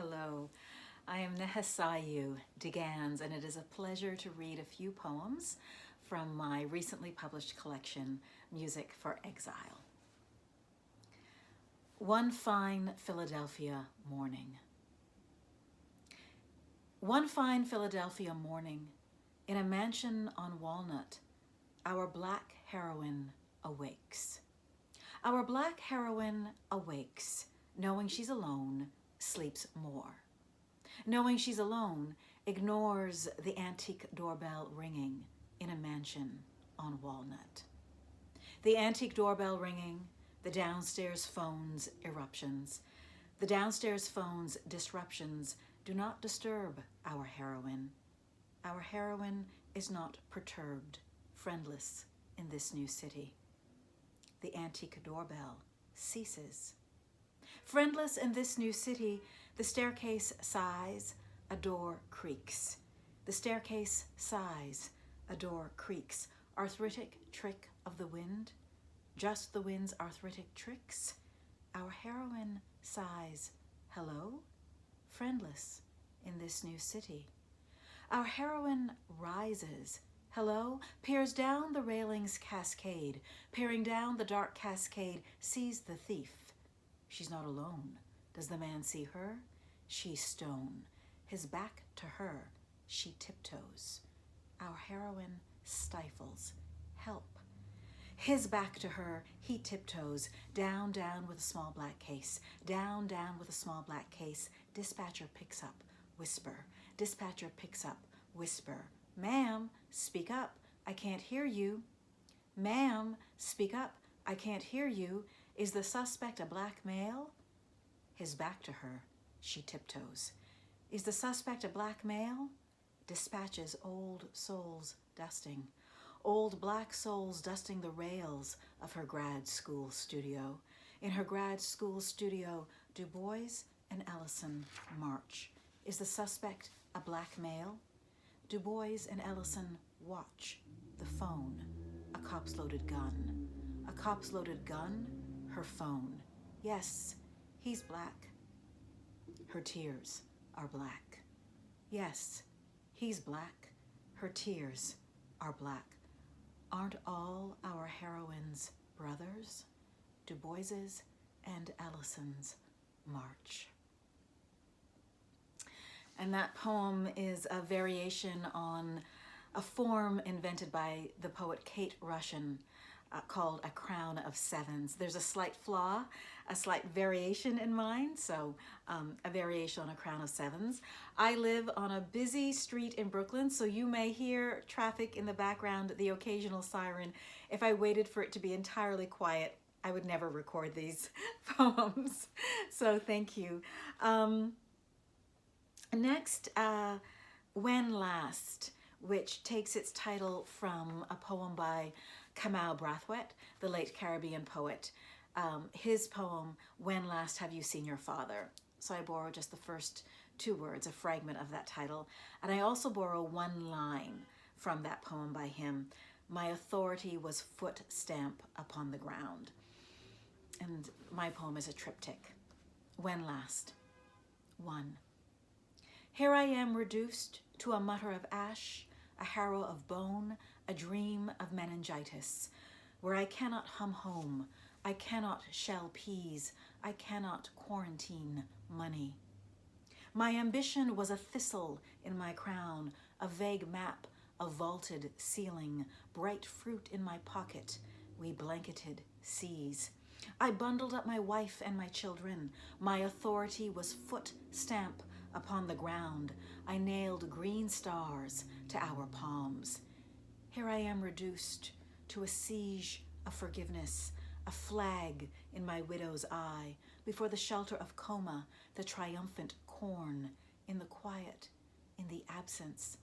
Hello, I am Nehassaiu, deGannes, and it is a pleasure to read a few poems from my recently published collection, Music for Exile. One fine Philadelphia morning. One fine Philadelphia morning, in a mansion on Walnut, our black heroine awakes. Our black heroine awakes, knowing she's alone, sleeps more. Knowing she's alone, ignores the antique doorbell ringing in a mansion on Walnut. The antique doorbell ringing, the downstairs phone's eruptions. The downstairs phone's disruptions do not disturb our heroine. Our heroine is not perturbed, friendless in this new city. The antique doorbell ceases. Friendless in this new city, the staircase sighs, a door creaks. The staircase sighs, a door creaks. Arthritic trick of the wind? Just the wind's arthritic tricks? Our heroine sighs, hello? Friendless in this new city. Our heroine rises, hello? Peers down the railing's cascade, peering down the dark cascade, sees the thief. She's not alone. Does the man see her? She's stone. His back to her, she tiptoes. Our heroine stifles. Help. His back to her, he tiptoes. Down, down with a small black case. Down, down with a small black case. Dispatcher picks up. Whisper. Dispatcher picks up. Whisper. Ma'am, speak up. I can't hear you. Ma'am, speak up. I can't hear you. Is the suspect a black male? His back to her, she tiptoes. Is the suspect a black male? Dispatches old souls dusting. Old black souls dusting the rails of her grad school studio. In her grad school studio, Du Bois and Ellison march. Is the suspect a black male? Du Bois and Ellison watch the phone, a cop's loaded gun. A cop's loaded gun, her phone. Yes, he's black. Her tears are black. Yes, he's black. Her tears are black. Aren't all our heroines brothers? Du Bois's and Ellison's march. And that poem is a variation on a form invented by the poet Kate Rushin called A Crown of Sevens. There's a slight flaw, a slight variation in mine, so a variation on A Crown of Sevens. I live on a busy street in Brooklyn, so you may hear traffic in the background, the occasional siren. If I waited for it to be entirely quiet, I would never record these poems. So thank you. Next, When Last, which takes its title from a poem by Kamau Brathwaite, the late Caribbean poet. His poem, When Last Have You Seen Your Father? So I borrow just the first two words, a fragment of that title. And I also borrow one line from that poem by him. My authority was foot stamp upon the ground. And my poem is a triptych. When Last. 1. Here I am reduced to a mutter of ash, a harrow of bone, a dream of meningitis, where I cannot hum home, I cannot shell peas, I cannot quarantine money. My ambition was a thistle in my crown, a vague map, a vaulted ceiling, bright fruit in my pocket, we blanketed seas. I bundled up my wife and my children. My authority was foot stamp upon the ground. I nailed green stars to our palms. Here I am reduced to a siege of forgiveness, a flag in my widow's eye, before the shelter of coma, the triumphant corn, in the quiet, in the absence,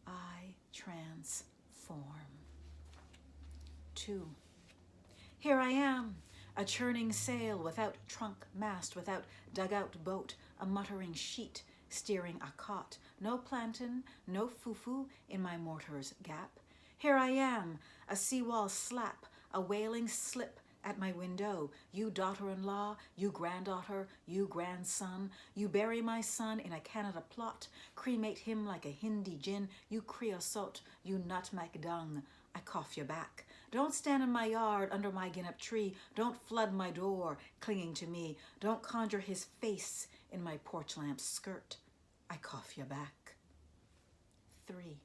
I transform. 2. Here I am, a churning sail without trunk mast, without dugout boat, a muttering sheet steering a cot, no plantain, no fufu in my mortar's gap. Here I am, a seawall slap, a wailing slip at my window, you daughter-in-law, you granddaughter, you grandson, you bury my son in a Canada plot, cremate him like a Hindi gin, you creosote, you nutmeg dung, I cough you back. Don't stand in my yard under my ginnip tree, don't flood my door, clinging to me, don't conjure his face in my porch lamp skirt, I cough you back. 3.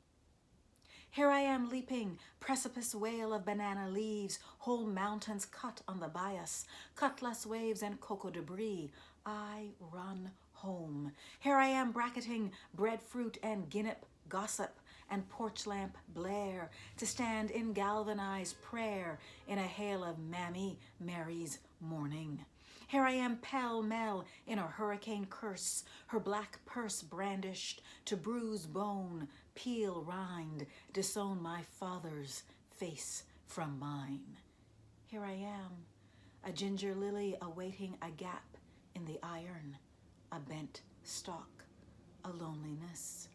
Here I am leaping, precipice whale of banana leaves, whole mountains cut on the bias, cutlass waves and cocoa debris. I run home. Here I am bracketing breadfruit and ginnip gossip and porch lamp blare to stand in galvanized prayer in a hail of Mammy Mary's morning. Here I am pell-mell in a hurricane curse, her black purse brandished to bruise bone, peel rind, disown my father's face from mine. Here I am, a ginger lily awaiting a gap in the iron, a bent stalk, a loneliness,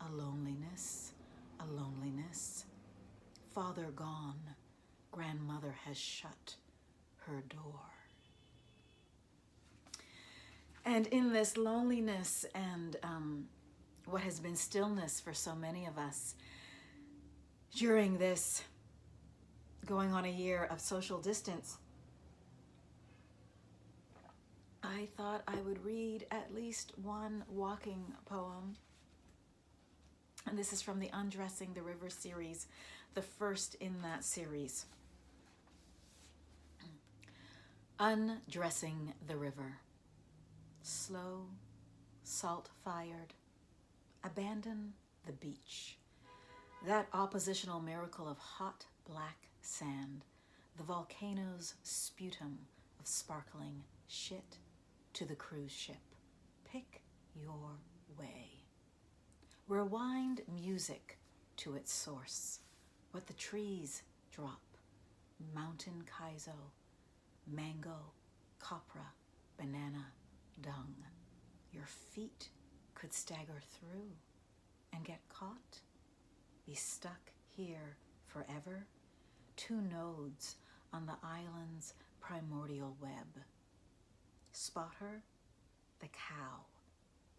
a loneliness, a loneliness. Father gone, grandmother has shut her door. And in this loneliness and what has been stillness for so many of us during this going on a year of social distance, I thought I would read at least one walking poem. And this is from the Undressing the River series, the first in that series. Undressing the River. Slow, salt-fired, abandon the beach. That oppositional miracle of hot black sand, the volcano's sputum of sparkling shit to the cruise ship. Pick your way. Rewind music to its source, what the trees drop, mountain kaizo, mango, copra, banana, dung. Your feet could stagger through and get caught, be stuck here forever, 2 nodes on the island's primordial web. Spot her, the cow,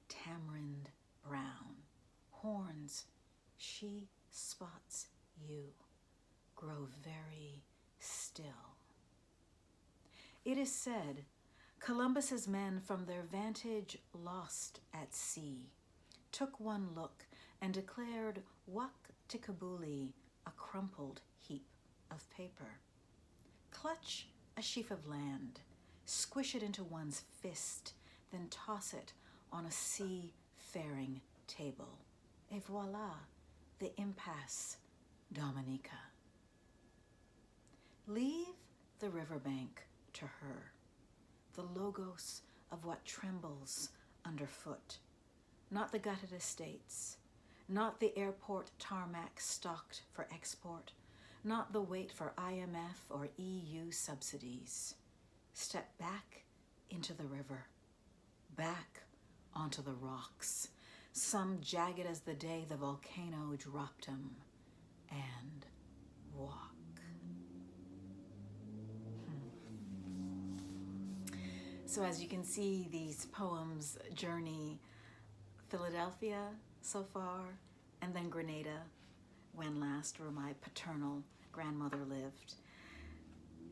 tamarind brown, horns, she spots you, grow very still. It is said Columbus's men from their vantage lost at sea, took one look and declared Wak Tikabuli a crumpled heap of paper. Clutch a sheaf of land, squish it into one's fist, then toss it on a seafaring table. Et voila, the impasse, Dominica. Leave the riverbank to her, the logos of what trembles underfoot, not the gutted estates, not the airport tarmac stocked for export, not the wait for IMF or EU subsidies. Step back into the river, back onto the rocks, some jagged as the day the volcano dropped 'em, and walk. So as you can see, these poems journey Philadelphia so far, and then Grenada, when last where my paternal grandmother lived,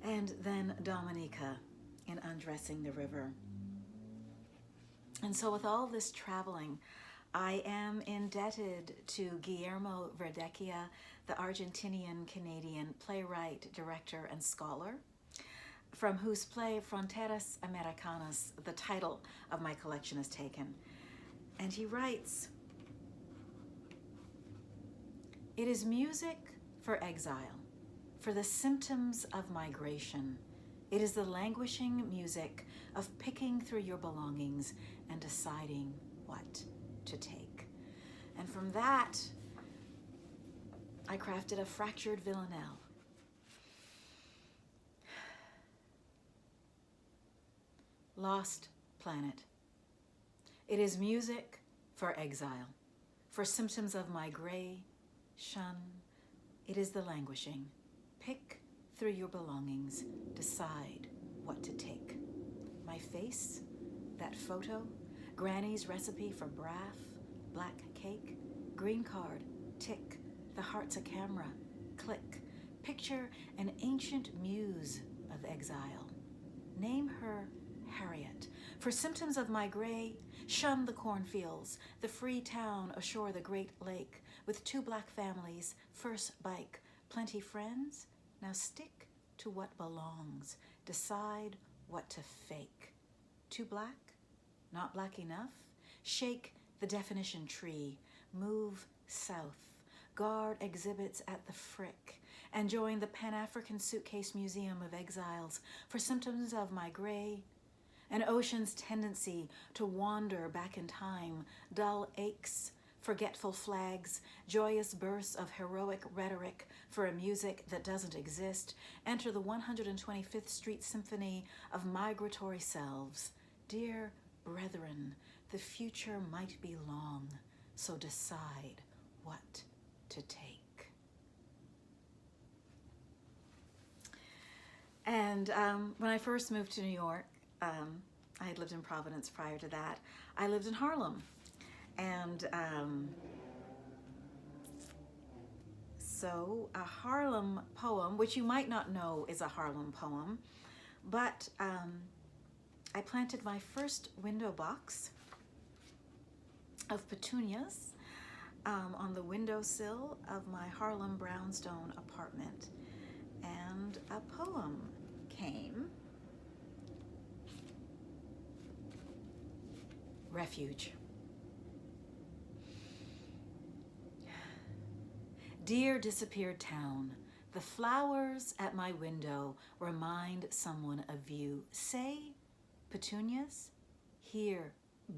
and then Dominica in Undressing the River. And so with all this traveling, I am indebted to Guillermo Verdecchia, the Argentinian-Canadian playwright, director, and scholar, from whose play Fronteras Americanas the title of my collection is taken. And he writes, "It is music for exile, for the symptoms of migration. It is the languishing music of picking through your belongings and deciding what to take." And from that, I crafted a fractured villanelle. Lost planet. It is music for exile, for symptoms of migration. It is the languishing. Pick through your belongings, decide what to take. My face, that photo, Granny's recipe for braff, black cake, green card, tick, the heart's a camera, click. Picture an ancient muse of exile. Name her Harriet. For symptoms of my gray, shun the cornfields, the free town ashore the great lake, with 2 black families, first bike, plenty friends. Now stick to what belongs. Decide what to fake. Too black? Not black enough? Shake the definition tree. Move south. Guard exhibits at the Frick. And join the Pan-African Suitcase Museum of Exiles for symptoms of my gray. An ocean's tendency to wander back in time, dull aches, forgetful flags, joyous bursts of heroic rhetoric for a music that doesn't exist. Enter the 125th Street Symphony of migratory selves. Dear brethren, the future might be long, so decide what to take. And when I first moved to New York, I had lived in Providence prior to that. I lived in Harlem. And so a Harlem poem, which you might not know is a Harlem poem, but I planted my first window box of petunias on the windowsill of my Harlem brownstone apartment. And a poem came. Refuge. Dear disappeared town, the flowers at my window remind someone of you. Say petunias? Here,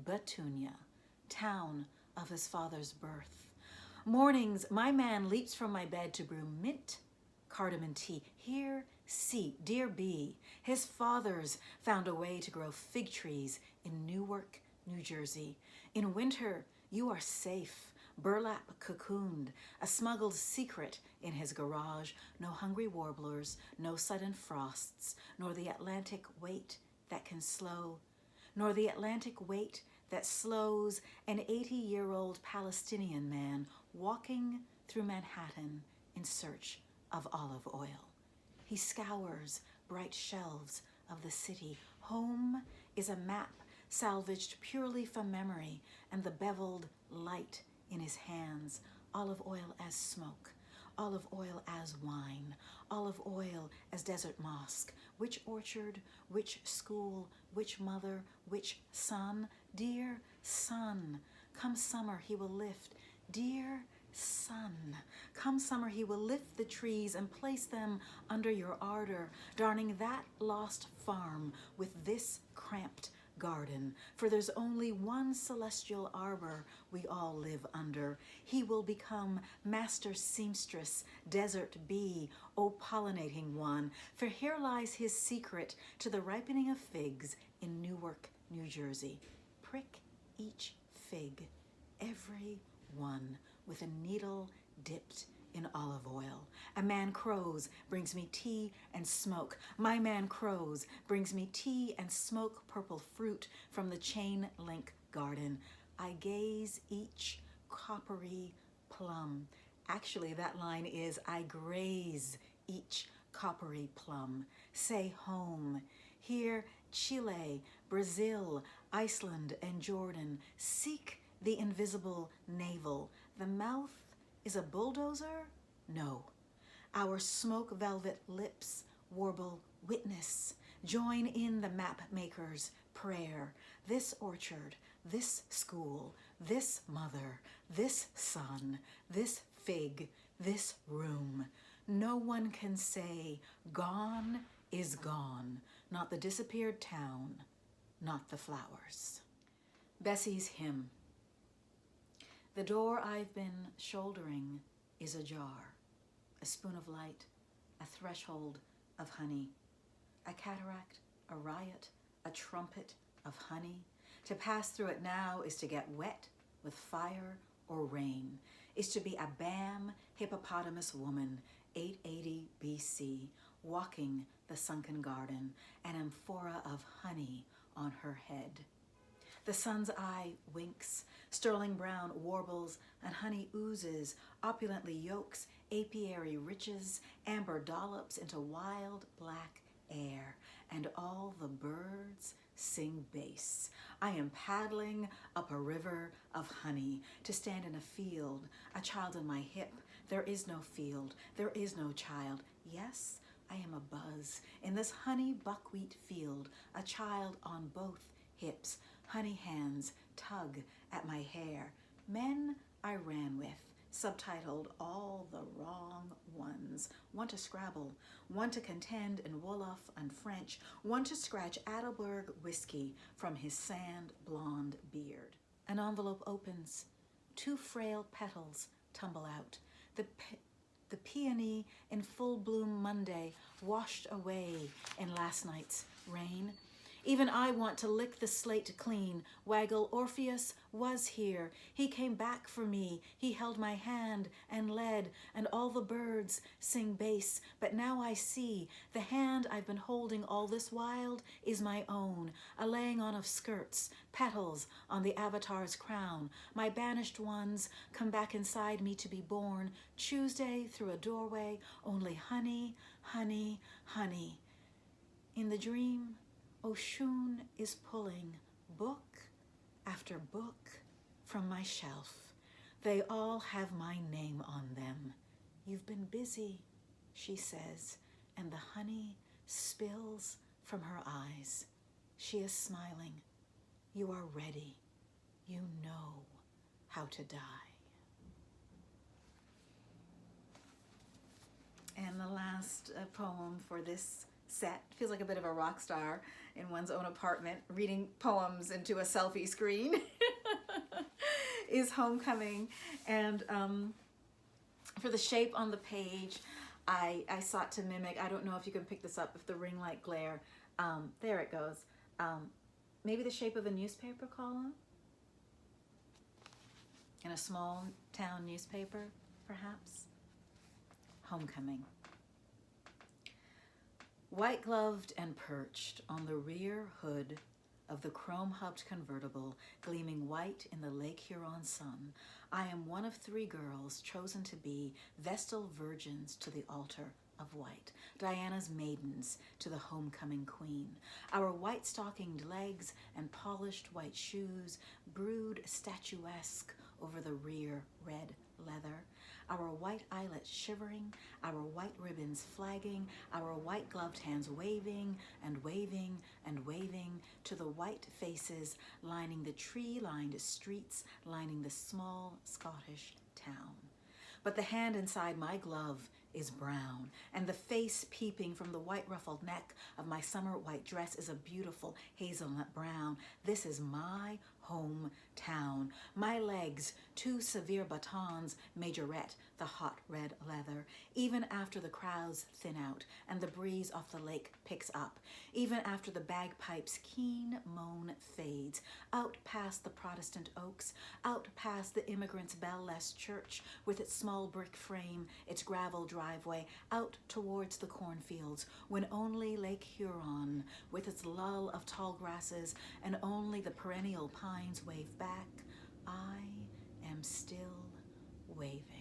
Petunia, town of his father's birth. Mornings, my man leaps from my bed to brew mint, cardamom tea. Here, C, dear B, his fathers found a way to grow fig trees in Newark, New Jersey. In winter, you are safe, burlap cocooned, a smuggled secret in his garage. No hungry warblers, no sudden frosts, nor the Atlantic weight that can slow, nor the Atlantic weight that slows an 80-year-old Palestinian man walking through Manhattan in search of olive oil. He scours bright shelves of the city. Home is a map salvaged purely from memory, and the beveled light in his hands. Olive oil as smoke, olive oil as wine, olive oil as desert mosque. Which orchard, which school, which mother, which son? Dear son, come summer he will lift. Dear son, come summer he will lift the trees and place them under your ardor, darning that lost farm with this cramped garden. For there's only one celestial arbor we all live under. He will become master seamstress, desert bee, O pollinating one. For here lies his secret to the ripening of figs in Newark, New Jersey. Prick each fig, every one, with a needle dipped in olive oil. A man crows, brings me tea and smoke. My man crows, brings me tea and smoke, purple fruit from the chain link garden. I gaze each coppery plum. Actually, that line is, I graze each coppery plum. Say home. Here, Chile, Brazil, Iceland, and Jordan. Seek the invisible navel. The mouth is a bulldozer? No. Our smoke velvet lips warble witness. Join in the map maker's prayer. This orchard, this school, this mother, this son, this fig, this room. No one can say gone is gone. Not the disappeared town, not the flowers. Bessie's hymn. The door I've been shouldering is ajar, a spoon of light, a threshold of honey, a cataract, a riot, a trumpet of honey. To pass through it now is to get wet with fire or rain, is to be a Bam hippopotamus woman, 880 BC, walking the sunken garden, an amphora of honey on her head. The sun's eye winks, sterling brown warbles, and honey oozes, opulently yolks, apiary riches, amber dollops into wild black air, and all the birds sing bass. I am paddling up a river of honey to stand in a field, a child in my hip. There is no field, there is no child. Yes, I am a buzz in this honey buckwheat field, a child on both hips. Honey hands tug at my hair. Men I ran with, subtitled All the Wrong Ones. One to Scrabble, one to contend in Wolof and French, one to scratch Adelberg whiskey from his sand blonde beard. An envelope opens. 2 frail petals tumble out. The peony in full bloom Monday washed away in last night's rain. Even I want to lick the slate clean. Waggle Orpheus was here. He came back for me. He held my hand and led, and all the birds sing bass. But now I see the hand I've been holding all this while is my own, a laying on of skirts, petals on the avatar's crown. My banished ones come back inside me to be born. Tuesday through a doorway, only honey, honey, honey. In the dream, Oshun is pulling book after book from my shelf. They all have my name on them. You've been busy, she says, and the honey spills from her eyes. She is smiling. You are ready. You know how to die. And the last poem for this set, feels like a bit of a rock star in one's own apartment, reading poems into a selfie screen, is Homecoming. And for the shape on the page, I sought to mimic, I don't know if you can pick this up, if the ring light glare, there it goes, maybe the shape of a newspaper column in a small town newspaper, perhaps. Homecoming. White-gloved and perched on the rear hood of the chrome-hubbed convertible, gleaming white in the Lake Huron sun, I am one of 3 girls chosen to be Vestal virgins to the altar of white, Diana's maidens to the homecoming queen. Our white-stockinged legs and polished white shoes brood statuesque over the rear red leather, our white eyelets shivering, our white ribbons flagging, our white gloved hands waving and waving and waving to the white faces lining the tree-lined streets, lining the small Scottish town. But the hand inside my glove is brown, and the face peeping from the white ruffled neck of my summer white dress is a beautiful hazelnut brown. This is my hometown. My legs, 2 severe batons, majorette the hot red leather, even after the crowds thin out and the breeze off the lake picks up, even after the bagpipe's keen moan fades, out past the Protestant oaks, out past the immigrant's bell-less church with its small brick frame, its gravel driveway, out towards the cornfields, when only Lake Huron, with its lull of tall grasses and only the perennial pines wave back, I am still waving.